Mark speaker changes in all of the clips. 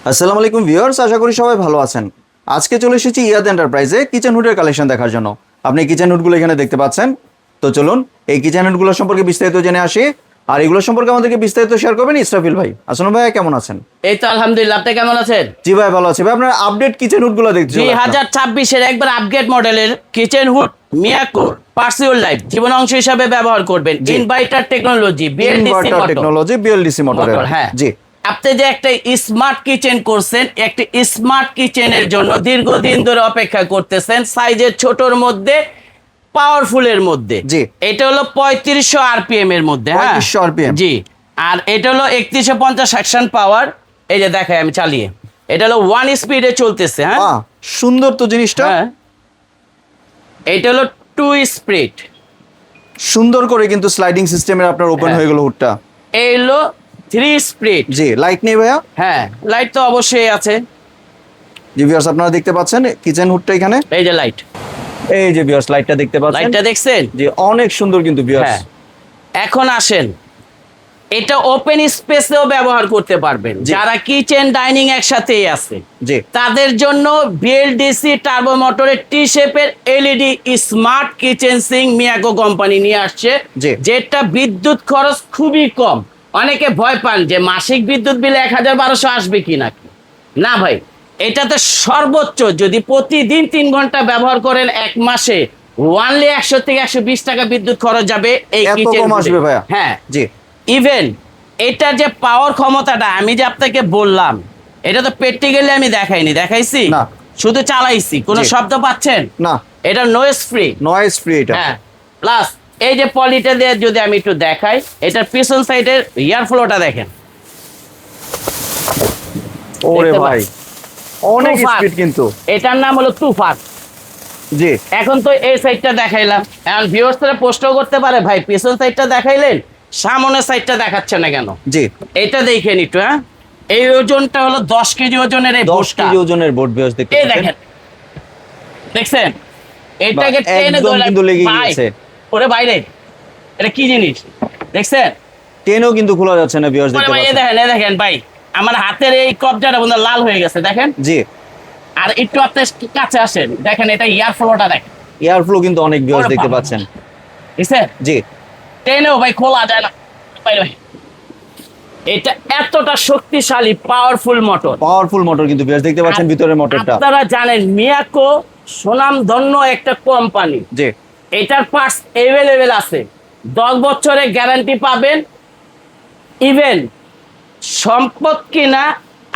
Speaker 1: আসসালামু আলাইকুম ভিউয়ার্স, আশা করি সবাই ভালো আছেন। আজকে চলে এসেছি ইয়াদ এন্টারপ্রাইজে কিচেন হুডের কালেকশন দেখার জন্য। আপনি কিচেন হুডগুলো এখানে দেখতে পাচ্ছেন। তো চলুন এই কিচেন হুডগুলো সম্পর্কে বিস্তারিত জেনে আসি। আর এগুলো সম্পর্কে আমাদেরকে বিস্তারিত শেয়ার করবেন ইসরাফিল ভাই। আসসালাম ভাই, কেমন আছেন?
Speaker 2: এই তো আলহামদুলিল্লাহ, আপনি কেমন আছেন?
Speaker 1: জি ভাই, ভালো আছি ভাই। আপনার আপডেট কিচেন হুডগুলো দেখতে
Speaker 2: 2026 এর একবার আপগ্রেড মডেলের কিচেন হুড মিয়াকো পার্সিওল লাইফ জীবন অংশ হিসাবে ব্যবহার করবেন। ইনভার্টার টেকনোলজি,
Speaker 1: বিএলডিসি মোটরের।
Speaker 2: হ্যাঁ
Speaker 1: জি,
Speaker 2: আপনি যে একটা স্মার্ট কিচেন করছেন, একটা স্মার্ট কিচেনের জন্য দীর্ঘদিন ধরে অপেক্ষা করতেছেন, সাইজের ছোটর মধ্যে, পাওয়ারফুলের মধ্যে।
Speaker 1: জি।
Speaker 2: এটা হলো 3500 আরপিএম এর মধ্যে।
Speaker 1: 3500 RPM
Speaker 2: জি। আর এটা হলো 3150 সেকশন পাওয়ার। এই যে দেখাই আমি চালিয়ে, এটা হলো 1 স্পিডে চলতেছে। হ্যাঁ,
Speaker 1: সুন্দর তো জিনিসটা।
Speaker 2: হ্যাঁ, এটা হলো 2 স্পিড।
Speaker 1: সুন্দর করে কিন্তু স্লাইডিং সিস্টেমের আপনার ওপেন হয়ে গেল হুডটা।
Speaker 2: এই হলো 3 স্পিড।
Speaker 1: জি, লাইট নেই ভাইয়া?
Speaker 2: হ্যাঁ, লাইট তো অবশ্যই আছে।
Speaker 1: জি ভিউয়ার্স, আপনারা দেখতে পাচ্ছেন কিচেন হুডটা এখানে।
Speaker 2: এই যে লাইট,
Speaker 1: এই যে ভিউয়ার্স, লাইটটা দেখতে পাচ্ছেন।
Speaker 2: লাইটটা দেখছেন?
Speaker 1: জি, অনেক সুন্দর কিন্তু ভিউয়ার্স।
Speaker 2: হ্যাঁ। এখন আসেন, এটা ওপেন স্পেসেও ব্যবহার করতে পারবেন। যারা কিচেন ডাইনিং একসাথেই আছে,
Speaker 1: জি,
Speaker 2: তাদের জন্য বিএলডিসি টার্বো মোটরের টি শেপের LED smart kitchen sync Miyako company নিয়ে আসছে,
Speaker 1: জি।
Speaker 2: যেটা বিদ্যুৎ খরচ খুবই কম। অনেকে ভয় পান যে মাসিক বিদ্যুৎ বিল 1200 আসবে কি নাকি। না ভাই, এটাতে সর্বোচ্চ যদি প্রতিদিন 3 ঘন্টা ব্যবহার করেন, এক মাসে ওয়ানলি 100 থেকে 120 টাকা বিদ্যুৎ খরচ যাবে এই
Speaker 1: এত
Speaker 2: কিচেন।
Speaker 1: কম আসবে ভাইয়া?
Speaker 2: হ্যাঁ,
Speaker 1: জি।
Speaker 2: ইভেন এটা যে পাওয়ার ক্ষমতাটা আমি যে আপনাকে বললাম, এটা তো প্র্যাকটিক্যালি আমি দেখাইছি
Speaker 1: না,
Speaker 2: শুধু চালাইছি। কোনো
Speaker 1: জি।
Speaker 2: শব্দ পাচ্ছেন?
Speaker 1: না,
Speaker 2: এটা নয়েজ ফ্রি।
Speaker 1: নয়েজ ফ্রি এটা।
Speaker 2: হ্যাঁ, প্লাস এই যে পলিটা দিয়ে যদি আমি একটু দেখাই, এটার পিছন সাইডের এয়ার ফ্লোটা দেখেন।
Speaker 1: ওরে
Speaker 2: দেখতে
Speaker 1: ভাই, অনেক
Speaker 2: তুফান।
Speaker 1: স্পিড কিন্তু।
Speaker 2: এটার নাম হলো তুফান।
Speaker 1: জি,
Speaker 2: এখন তো এই সাইডটা দেখাইলাম, এখন ভিউয়ার্সরা প্রশ্ন করতে পারে ভাই পিছন সাইডটা দেখাইলেন, সামনের সাইডটা দেখাচ্ছে না কেন?
Speaker 1: জি।
Speaker 2: এটা দেখেন একটু। হ্যাঁ, এই ওজনটা হলো 10 কেজি ওজনের এই
Speaker 1: 10
Speaker 2: বোর্ডটা।
Speaker 1: কেজি ওজনের বোর্ড ভিউয়ার্স দেখতে
Speaker 2: এই
Speaker 1: পাচ্ছেন।
Speaker 2: দেখেন, দেখছেন? এটাকে
Speaker 1: বাহ,
Speaker 2: টেনে
Speaker 1: একদম
Speaker 2: ধরে
Speaker 1: কিন্তু লেগে
Speaker 2: ভাই,
Speaker 1: গিয়েছে।
Speaker 2: ওরে বাইরে, এটা কি জিনিস দেখছেন?
Speaker 1: টেনও কিন্তু খোলা যাচ্ছে না ভিউয়ার্স
Speaker 2: ওরে
Speaker 1: দেখতে
Speaker 2: ভাই, এই
Speaker 1: পাচ্ছেন।
Speaker 2: দেখেন, এই দেখেন ভাই, আমার হাতের এই কবজাটা বন্ধু লাল হয়ে গেছে দেখেন।
Speaker 1: জি,
Speaker 2: আর একটু আপনি কাছে আসেন, দেখেন এটা এয়ার ফ্লোটা দেখেন।
Speaker 1: এয়ার ফ্লো কিন্তু অনেক ভিউয়ার্স
Speaker 2: ওরে
Speaker 1: দেখতে
Speaker 2: বাবা।
Speaker 1: পাচ্ছেন।
Speaker 2: দেখছেন?
Speaker 1: জি,
Speaker 2: টেনেও ভাই খোলা যায় না। বাইরে ভাই, এটা এতটা শক্তিশালী পাওয়ারফুল মোটর।
Speaker 1: পাওয়ারফুল মোটর কিন্তু ভিউয়ার্স দেখতে পাচ্ছেন ভিতরের মোটরটা।
Speaker 2: আপনারা জানেন মিয়াকো সুনামধন্য একটা কোম্পানি।
Speaker 1: জি,
Speaker 2: এটার পার্টস অ্যাভেলেবেল আছে, 10 বছরের গ্যারান্টি পাবেন। ইভেন সম্পদ কিনা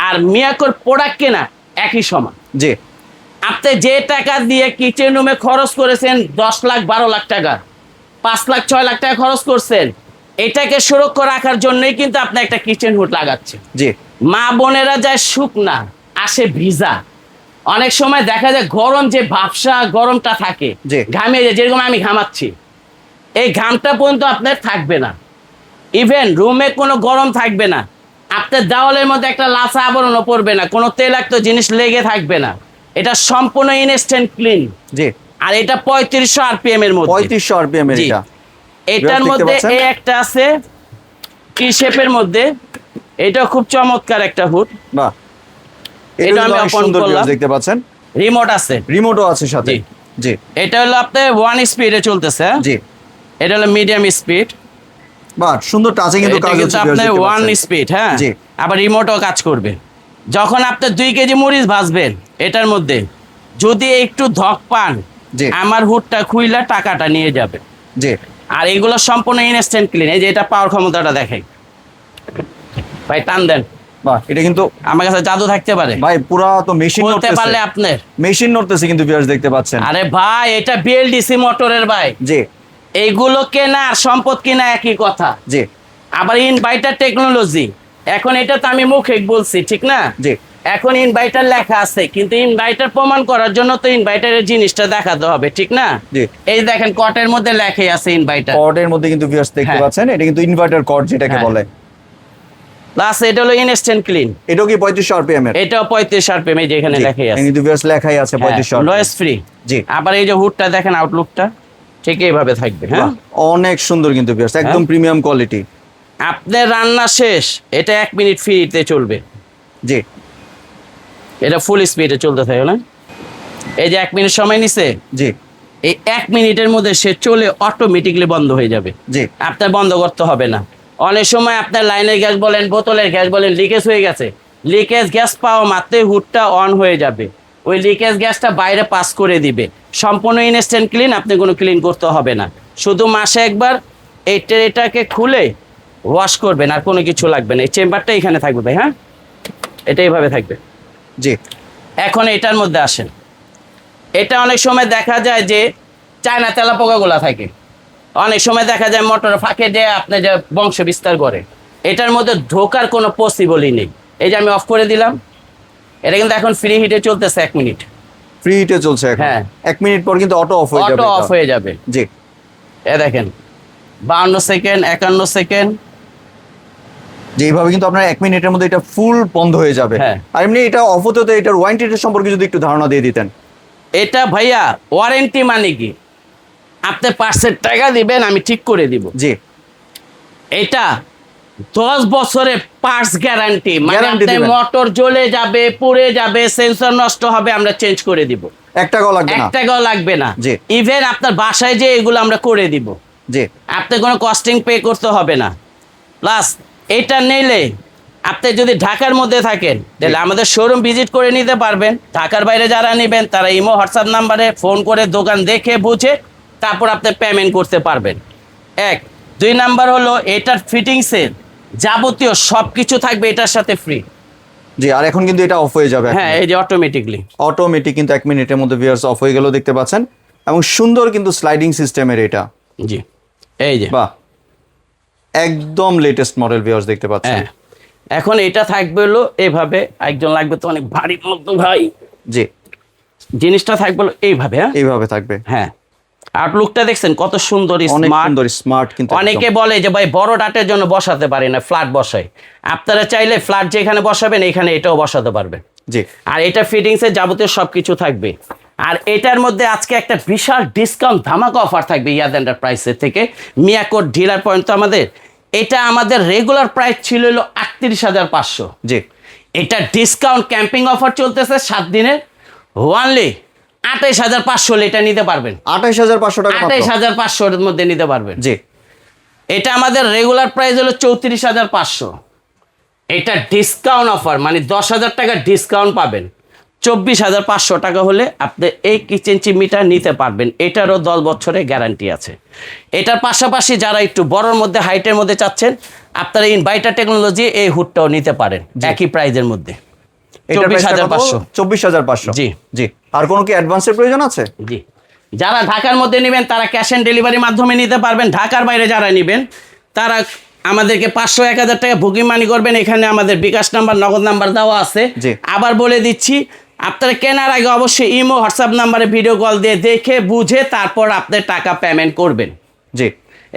Speaker 2: আর মিয়াকোর প্রোডাক্ট কিনা একই সমান।
Speaker 1: জি,
Speaker 2: আপনি যে টাকা দিয়ে কিচেন রুমে খরচ করেছেন 10 লাখ 12 লাখ টাকা, 5 লাখ 6 লাখ টাকা খরচ করছেন, এটাকে সুরক্ষা রাখার জন্যই কিন্তু আপনি একটা কিচেন হুড লাগাচ্ছেন।
Speaker 1: জি,
Speaker 2: মা বোনেরা যায় শুকনা, আসে ভিজা। অনেক সময় দেখা যায় গরম, যে ভাবসা গরমটা থাকে,
Speaker 1: জি।
Speaker 2: ঘামিয়ে যায়, যেরকম আমি ঘামাচ্ছি, এই ঘামটা পর্যন্ত আপনার থাকবে না। ইভেন রুমে কোনো গরম থাকবে না, আপনার দেওয়ালের মধ্যে একটা লাচা আবরণও পড়বে না, কোনো তৈলাক্ত জিনিস লেগে থাকবে না। এটা সম্পূর্ণ ইনস্ট্যান্ট ক্লিন।
Speaker 1: জি।
Speaker 2: আর এটা 3500 আরপিএম এর মধ্যে।
Speaker 1: 3500 আরপিএম এর
Speaker 2: জি।
Speaker 1: এটা।
Speaker 2: এটার
Speaker 1: দেখতে
Speaker 2: মধ্যে
Speaker 1: পাচ্ছেন?
Speaker 2: এই একটা আছে টি শেপের মধ্যে, এটা খুব চমৎকার একটা হুড।
Speaker 1: বাহ,
Speaker 2: এটা
Speaker 1: এটা
Speaker 2: আমি
Speaker 1: আমি
Speaker 2: open
Speaker 1: সুন্দর
Speaker 2: করলাম।
Speaker 1: ভিউয়ার্স দেখতে পাচ্ছেন।
Speaker 2: রিমোট আছে,
Speaker 1: রিমোটও আছে সাথে।
Speaker 2: জি।
Speaker 1: জি,
Speaker 2: এটা হলো আপনার 1 স্পিডে চলতেছে।
Speaker 1: জি।
Speaker 2: এটা হলো মিডিয়াম স্পিড।
Speaker 1: বাহ, সুন্দর টাচে কিন্তু কাজ হচ্ছে ভিউয়ার্স
Speaker 2: আপনার
Speaker 1: দেখতে
Speaker 2: 1
Speaker 1: পাচ্ছেন।
Speaker 2: স্পিড। হ্যাঁ,
Speaker 1: জি।
Speaker 2: আবার রিমোটও কাজ করবে। যখন আপনি 2 কেজি মরিচ ভাজবেন, এটার মধ্যে যদি একটু ধক পান,
Speaker 1: জি,
Speaker 2: আমার হুডটা খুইলা টাকাটা নিয়ে যাবে।
Speaker 1: জি।
Speaker 2: আর এগুলো সম্পূর্ণ ইনস্ট্যান্ট ক্লিন। এই যে এটা পাওয়ার ক্ষমতাটা দেখাই ভাই, টান দেন।
Speaker 1: বাহ, এটা কিন্তু
Speaker 2: আমার কাছে জাদু থাকতে পারে,
Speaker 1: ভাই পুরা তো মেশিন
Speaker 2: বলতে
Speaker 1: নড়তেছে।
Speaker 2: পারলে আপনার।
Speaker 1: মেশিন নড়তেছে কিন্তু ভিউয়ার্স দেখতে পাচ্ছেন।
Speaker 2: আরে ভাই, এটা বিএলডিসি মোটরের ভাই,
Speaker 1: জি,
Speaker 2: এইগুলো কেনা আর সম্পদ কেনা একই কথা।
Speaker 1: জি,
Speaker 2: আবার ইনভার্টার টেকনোলজি, এখন এটা তো আমি মুখে বলছি ঠিক না,
Speaker 1: জি।
Speaker 2: এখন ইনভার্টার লেখা আছে, কিন্তু ইনভার্টার প্রমাণ করার জন্য তো ইনভার্টারের জিনিসটা দেখাতে হবে ঠিক না।
Speaker 1: জি।
Speaker 2: এই দেখেন কটের মধ্যে লেখা আছে ইনভার্টার।
Speaker 1: কর্ডের মধ্যে কিন্তু ভিউয়ার্স দেখতে
Speaker 2: হ্যাঁ।
Speaker 1: পাচ্ছেন, এটা কিন্তু ইনভার্টার কর্ড যেটাকে
Speaker 2: হ্যাঁ।
Speaker 1: বলে।
Speaker 2: প্লাস এটা হলো ইনস্ট্যান্ট ক্লিন।
Speaker 1: এটাও কি 3500 আরপিএম এর?
Speaker 2: এটাও 35 আরপিএম, এই যে এখানে লেখা আছে,
Speaker 1: কিন্তু ভিউয়ার্স লেখাই আছে 3500
Speaker 2: নয়েজ ফ্রি।
Speaker 1: জি।
Speaker 2: আবার এই যে হুডটা দেখেন, আউটলুকটা ঠিক এইভাবে থাকবে। হ্যাঁ,
Speaker 1: বাহ, অনেক সুন্দর কিন্তু ভিউয়ার্স, একদম প্রিমিয়াম কোয়ালিটি।
Speaker 2: আপনার রান্না শেষ, এটা 1 মিনিট ফ্রিতে চলবে।
Speaker 1: জি,
Speaker 2: এটা ফুল স্পিডে চলতে থাকে না, এই যে 1 মিনিট সময় নিছে,
Speaker 1: জি
Speaker 2: এই 1 মিনিটের মধ্যে সে চলে অটোমেটিকলি বন্ধ হয়ে যাবে,
Speaker 1: জি
Speaker 2: আপনার বন্ধ করতে হবে না। অনেক সময় আপনার লাইনের গ্যাস বলেন, বোতলের গ্যাস বলেন, লিকেজ হয়ে গেছে, লিকেজ গ্যাস পাওয়া মাত্রই হুডটা অন হয়ে যাবে, ওই লিকেজ গ্যাসটা বাইরে পাস করে দিবে, সম্পূর্ণ ইনস্ট্যান্ট ক্লিন, আপনি কোনো ক্লিন করতে হবে না। শুধু মাসে একবার এটাকে খুলে ওয়াশ করবেন, আর কোনো কিছু লাগবে না। এই চেম্বারটা এখানে থাকবে ভাই, হ্যাঁ এটা এইভাবে থাকবে।
Speaker 1: জি
Speaker 2: এখন এটার মধ্যে আসেন, এটা অনেক সময় দেখা যায় যে চায়না তেলা পোকাগুলা থাকে, অনেক সময় দেখা যায় মোটর ফাঁকে দিয়ে আপনি যে বংশ বিস্তার করে, এটার মধ্যে ঢোকার কোনো পসিবলই নেই। এই যে আমি অফ করে দিলাম, এটা কিন্তু এখন ফ্রি হিটে চলতেছে 1 মিনিট,
Speaker 1: ফ্রি হিটে চলছে এখন।
Speaker 2: হ্যাঁ।
Speaker 1: 1 মিনিট পর কিন্তু অটো অফ হয়ে যাবে,
Speaker 2: অটো অফ হয়ে যাবে।
Speaker 1: জি
Speaker 2: এ দেখেন 52 সেকেন্ড, 51 সেকেন্ড,
Speaker 1: যে এইভাবে কিন্তু আপনার 1 মিনিটের মধ্যে এটা ফুল বন্ধ হয়ে যাবে।
Speaker 2: হ্যাঁ।
Speaker 1: আর এমনি এটা অফ হতে হতে এটার ওয়ারেন্টিটা সম্পর্কে যদি একটু ধারণা দিয়ে দিতেন।
Speaker 2: এটা ভাইয়া ওয়ারেন্টি মানে কি, আপনি 500 টাকা দিবেন, আমি ঠিক করে দিব।
Speaker 1: জি
Speaker 2: এটা 10 বছরে পার্টস গ্যারান্টি, মানে
Speaker 1: Guarantee
Speaker 2: আপনার
Speaker 1: দিবেন।
Speaker 2: মোটর জ্বলে যাবে, পুড়ে যাবে, সেন্সর নষ্ট হবে, আমরা চেঞ্জ করে দিব,
Speaker 1: 1 টাকাও লাগবে
Speaker 2: 1
Speaker 1: না।
Speaker 2: টাকাও লাগবে না।
Speaker 1: জি।
Speaker 2: ইভেন আপনার বাসায় যে এগুলো আমরা করে দিব,
Speaker 1: জি
Speaker 2: আপনি কোনো কস্টিং পে করতে হবে না। প্লাস এটা নিলে আপনি যদি ঢাকার মধ্যে থাকেন তাহলে আমাদের শোরুম ভিজিট করে নিতে পারবেন, ঢাকার বাইরে যারা নেবেন তারা ইমো হোয়াটসঅ্যাপ নাম্বারে ফোন করে দোকান দেখে বুঝে তারপর আপনি পেমেন্ট করতে পারবেন। 1 2 নাম্বার হলো এটার ফিটিংসের যাবতীয় সব কিছু থাকবে এটার সাথে ফ্রি।
Speaker 1: জি আর এখন কিন্তু এটা অফ হয়ে যাবে।
Speaker 2: হ্যাঁ এই যে অটোমেটিকলি,
Speaker 1: অটোমেটিক কিন্তু 1 মিনিটের মধ্যে ভিউয়ার্স অফ হয়ে গেল, দেখতে পাচ্ছেন। এবং সুন্দর কিন্তু স্লাইডিং সিস্টেমের এটা,
Speaker 2: জি এই যে
Speaker 1: বাহ একদম লেটেস্ট মডেল ভিউয়ার্স দেখতে পাচ্ছেন।
Speaker 2: হ্যাঁ। এখন এটা থাকবে হলো এইভাবে, একজন লাগবে তো অনেক ভারী মতো ভাই,
Speaker 1: জি
Speaker 2: জিনিসটা থাকবে হলো এইভাবে, হ্যাঁ
Speaker 1: এইভাবে থাকবে,
Speaker 2: হ্যাঁ। আউটলুকটা দেখছেন কত সুন্দর,
Speaker 1: অনেক
Speaker 2: স্মার্ট।
Speaker 1: সুন্দর স্মার্ট কিন্তু
Speaker 2: অনেকে বলে যে ভাই বড় ডাটের জন্য বসাতে পারি না, ফ্ল্যাট বসাই, আপনারা চাইলে ফ্ল্যাট যেখানে বসাবেন এখানে এটাও বসাতে পারবেন।
Speaker 1: জি
Speaker 2: আর এটা ফিটিংসের যাবতীয় সবকিছু থাকবে। আর এটার মধ্যে আজকে একটা বিশাল ডিসকাউন্ট ধামাকা অফার থাকবে ইয়াদ এন্টারপ্রাইজের থেকে, মিয়াকোট ডিলার পয়েন্ট তো আমাদের। এটা আমাদের রেগুলার প্রাইস ছিল হলো 38,500,
Speaker 1: জি
Speaker 2: এটা ডিসকাউন্ট ক্যাম্পিং অফার চলতেছে 7 দিনের, ওয়ানলি 28,500 এটা নিতে পারবেন,
Speaker 1: 28,500 টাকা মাত্র।
Speaker 2: 28,500 এর মধ্যে নিতে পারবেন।
Speaker 1: জি
Speaker 2: এটা আমাদের রেগুলার প্রাইস হলো 34,500, এটা ডিসকাউন্ট অফার মানে 10,000 টাকা ডিসকাউন্ট পাবেন। 24,500 টাকা হলে আপনি এই কিচেন চিমনিটা নিতে পারবেন, এটারও 10 বছরের গ্যারান্টি আছে। এটার পাশাপাশি যারা একটু বড়র মধ্যে হাইটের মধ্যে চাচ্ছেন, আপনারা ইনভাইটার টেকনোলজি এই হুডটাও নিতে পারেন একই প্রাইজের মধ্যে,
Speaker 1: এটার প্রাইসটা কত?
Speaker 2: 24,500।
Speaker 1: 24,500।
Speaker 2: জি।
Speaker 1: জি আর কোনো কি অ্যাডভান্সের প্রয়োজন আছে?
Speaker 2: জি, যারা ঢাকার মধ্যে নেবেন তারা ক্যাশ অন ডেলিভারির মাধ্যমে নিতে পারবেন, ঢাকার বাইরে যারা নেবেন তারা আমাদেরকে 500 1,000 টাকা বুকিং মানি করবেন, এখানে আমাদের বিকাশ নাম্বার নগদ নাম্বার দেওয়া আছে।
Speaker 1: জি।
Speaker 2: আবার বলে দিচ্ছি, আপনারা কেনার আগে অবশ্যই ইমো হোয়াটসঅ্যাপ নাম্বারে ভিডিও কল দিয়ে দেখে বুঝে তারপর আপনার টাকা পেমেন্ট করবেন।
Speaker 1: জি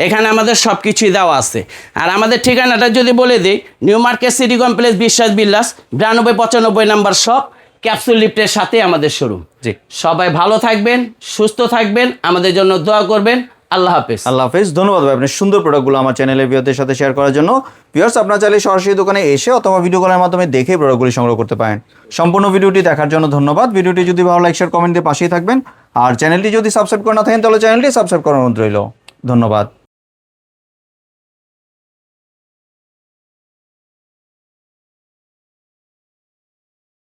Speaker 2: এখানে আমাদের সব কিছুই দেওয়া আছে। আর আমাদের ঠিকানাটা যদি বলে দিই, নিউ মার্কেট সিটি কমপ্লেক্স বিশ্বাস বিল্লাস 9295 নাম্বার শপ, ক্যাপসুল লিফটের সাথে আমাদের শোরুম।
Speaker 1: জি
Speaker 2: সবাই ভালো থাকবেন, সুস্থ থাকবেন, আমাদের জন্য দোয়া করবেন। আল্লাহ হাফেজ।
Speaker 1: আল্লাহ হাফেজ। ধন্যবাদ ভাই আপনার সুন্দর প্রোডাক্টগুলো আমার চ্যানেলের ভিউয়ারদের সাথে শেয়ার করার জন্য। ভিউয়ার্স আপনারা চাইলে সরাসরি দোকানে এসে অথবা ভিডিও কলের মাধ্যমে দেখে প্রোডাক্টগুলি সংগ্রহ করতে পারেন। সম্পূর্ণ ভিডিওটি দেখার জন্য ধন্যবাদ। ভিডিওটি যদি ভালো লাইক শেয়ার কমেন্ট দিয়ে পাশেই থাকবেন, আর চ্যানেলটি যদি সাবস্ক্রাইব করে না থাকেন তাহলে চ্যানেলটি সাবস্ক্রাইব করার অনুরোধ রইল। ধন্যবাদ।